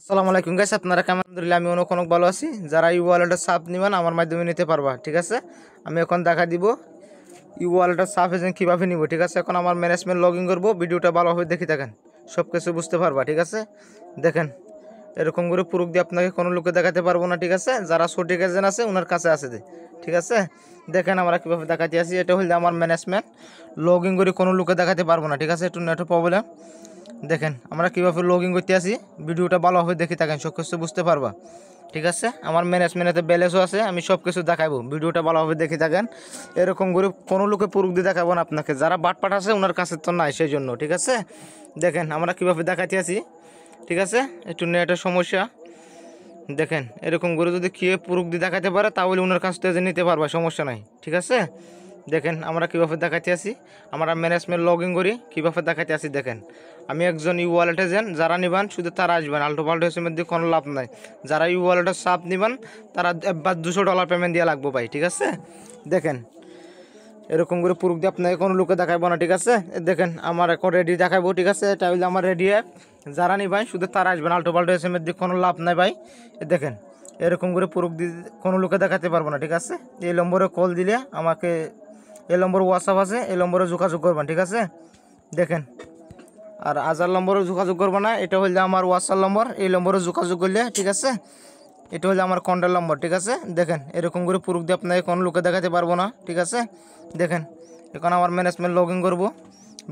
আসসালামু আলাইকুম গাইস, আপনারা কেমন? আলহামদুলিল্লাহ আমি অনেক অনেক ভালো আছি। যারা ই ওয়ালেটের সাপ নিবেন আমার মাধ্যমে নিতে পারবা, ঠিক আছে। আমি এখন দেখা দিব ই ওয়ালেটের সাপ এজেন্ট কীভাবে নিব, ঠিক আছে। এখন আমার ম্যানেজমেন্ট লগ ইন করবো, ভিডিওটা ভালোভাবে দেখে থাকেন, সব কিছু বুঝতে পারবা, ঠিক আছে। দেখেন এরকম করে প্রুফ দিয়ে আপনাকে কোনো লোকে দেখাতে পারবো না, ঠিক আছে। যারা সঠিক এজেন্ট আছে ওনার কাছে আছে, ঠিক আছে। দেখেন আমরা কীভাবে দেখাতে আসি, এটা হলে আমার ম্যানেজমেন্ট লগ ইন করে কোনো লোকে দেখাতে পারবো না, ঠিক আছে। একটু নেটওয়ার্ক প্রবলেম। দেখেন আমরা কীভাবে লগ ইন করতে আসি, ভিডিওটা ভালোভাবে দেখে থাকেন, সব কিছু বুঝতে পারবা, ঠিক আছে। আমার ম্যানেজমেন্টে ব্যালেন্সও আছে, আমি সব কিছু দেখাবো, ভিডিওটা ভালোভাবে দেখে থাকেন। এরকম করে কোনো লোকে প্রুফ দিয়ে দেখাবো না আপনাকে, যারা বাটপাট আছে ওনার কাছে তো নাই, সেই জন্য, ঠিক আছে। দেখেন আমরা কীভাবে দেখাতে আসি, ঠিক আছে। একটু নেটের সমস্যা। দেখেন এরকম করে যদি কেউ প্রুফ দিয়ে দেখাতে পারে তাহলে ওনার কাছ থেকে নিতে পারবা, সমস্যা নাই, ঠিক আছে। দেখেন আমরা কীভাবে দেখাতে আসি, আমরা ম্যানেজমেন্ট লগ ইন করি, কীভাবে দেখাতে আসি। দেখেন আমি একজন ই ওয়ালেট এজেন্ট, যারা নিবান শুধু তারা আসবেন, আল্টো পাল্টো এসের মধ্যে কোনো লাভ নাই। যারা ই ওয়ালেটের সাপ নিবান তারা একবার $200 পেমেন্ট দিয়ে লাগবে ভাই, ঠিক আছে। দেখেন এরকম করে প্রুফ দিয়ে আপনাকে কোনো লোকে দেখাবো না, ঠিক আছে। দেখেন আমার এখন রেডি দেখাবো, ঠিক আছে। এটা হইলে আমার রেডি অ্যাপ, যারা নিবাই শুধু তারা আসবেন, আল্টো পাল্টো এসের মধ্যে কোনো লাভ নাই ভাই। দেখেন এরকম করে প্রুফ দিয়ে কোনো লোকে দেখাতে পারবো না, ঠিক আছে। এই নম্বরে কল দিলে আমাকে, এই নম্বরে হোয়াটসঅ্যাপ আছে, এই নম্বরে যোগাযোগ করবেন, ঠিক আছে। দেখেন আর আজার নম্বরে যোগাযোগ করবো না, এটা হইলে আমার হোয়াটসঅ্যাপ নম্বর, এই নম্বরে যোগাযোগ করলে, ঠিক আছে। এটা হলে আমার কন্ট্যাক্ট নম্বর, ঠিক আছে। দেখেন এরকম করে প্রুফ দিয়ে আপনাকে কোনো লোকে দেখাতে পারবো না, ঠিক আছে। দেখেন এখন আমার ম্যানেজমেন্ট লগ ইন করবো,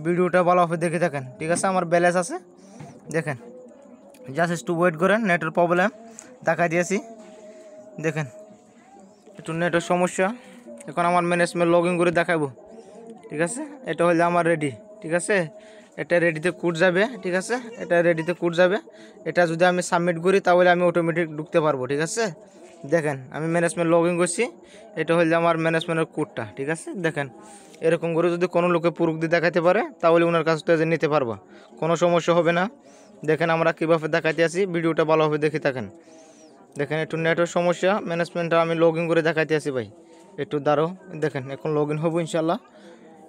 ভিডিওটা ভালোভাবে দেখে থাকেন, ঠিক আছে। আমার ব্যালেন্স আছে, দেখেন জাস্ট একটু ওয়েট করেন, নেটের প্রবলেম দেখা দিয়েছি। দেখেন একটু নেটের সমস্যা, এখন আমার ম্যানেজমেন্ট লগ ইন করে দেখাবো, ঠিক আছে। এটা হলে আমার রেডি, ঠিক আছে। এটা রেডিতে কোড যাবে, ঠিক আছে। এটা রেডিতে কোড যাবে, এটা যদি আমি সাবমিট করি তাহলে আমি অটোমেটিক ঢুকতে পারবো, ঠিক আছে। দেখেন আমি ম্যানেজমেন্ট লগ ইন করছি, এটা হলে আমার ম্যানেজমেন্টের কোডটা, ঠিক আছে। দেখেন এরকম করে যদি কোনো লোকে প্রুফ দিয়ে দেখাতে পারে তাহলে ওনার কাছ থেকে নিতে পারবা, কোনো সমস্যা হবে না। দেখেন আমরা কীভাবে দেখাতে আসি, ভিডিওটা ভালোভাবে দেখে থাকেন। দেখেন একটু নেটের সমস্যা, ম্যানেজমেন্টটা আমি লগ ইন করে দেখাতে আসি ভাই, একটু দাঁড়ো। দেখেন এখন লগ ইন হবো ইনশাল্লাহ,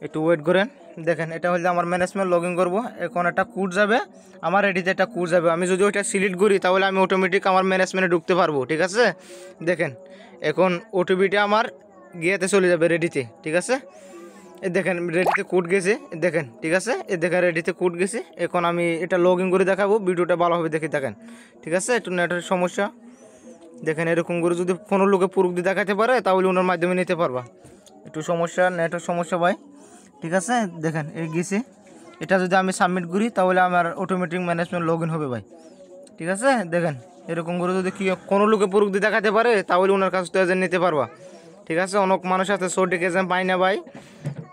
একটু ওয়েট করেন। দেখেন এটা হলে আমার ম্যানেজমেন্ট লগ ইন করবো, এখন একটা কোড যাবে আমার রেডিতে, একটা কোড যাবে, আমি যদি ওইটা সিলেক্ট করি তাহলে আমি অটোমেটিক আমার ম্যানেজমেন্টে ঢুকতে পারবো, ঠিক আছে। দেখেন এখন ওটিপিটা আমার গিয়েতে চলে যাবে রেডিতে, ঠিক আছে। দেখেন রেডিতে কোড গেছে, দেখেন, ঠিক আছে। দেখেন রেডিতে কোড গেছে, এখন আমি এটা লগ ইন করে দেখাবো, ভিডিওটা ভালোভাবে দেখে দেখেন, ঠিক আছে। একটু নেটের সমস্যা। দেখেন এরকম করে যদি কোনো লোকে প্রুফ দিয়ে দেখাতে পারে তাহলে ওনার মাধ্যমে নিতে পারবা, একটু সমস্যা, নেটের সমস্যা ভাই, ঠিক আছে। দেখেন এই গেছে, এটা যদি আমি সাবমিট করি তাহলে আমার অটোমেটিক ম্যানেজমেন্ট লগ ইন হবে ভাই, ঠিক আছে। দেখেন এরকম করে যদি কি কোনো লোকে প্রুফ দিয়ে দেখাতে পারে তাহলে ওনার কাছ থেকে এজেন্ট নিতে পারবা, ঠিক আছে। অনেক মানুষ আছে সঠিক এজেন্ট পাই না ভাই,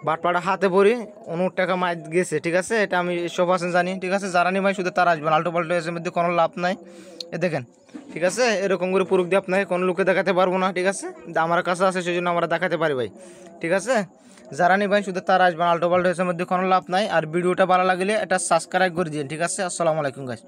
বাটপাড়া হাতে পড়ি, অনেক টাকা মাই গেছে, ঠিক আছে। এটা আমি সব আছেন জানি, ঠিক আছে। যারা নি ভাই শুধু তারা আসবেন, আল্টো পাল্টো এসের মধ্যে কোনো লাভ নাই। দেখেন ঠিক আছে, এরকম করে প্রুফ দিয়ে আপনাকে কোনো লোকে দেখাতে পারবো না, ঠিক আছে। আমার কাছে আছে সেই জন্য আমরা দেখাতে পারি ভাই, ঠিক আছে। যারা নি ভাই শুধু তারা আসবেন, আল্টো পাল্টো এসের মধ্যে কোনো লাভ নাই। আর ভিডিওটা ভালো লাগলে এটা সাবস্ক্রাইব করে দিন, ঠিক আছে। আসসালামু আলাইকুম গাইস।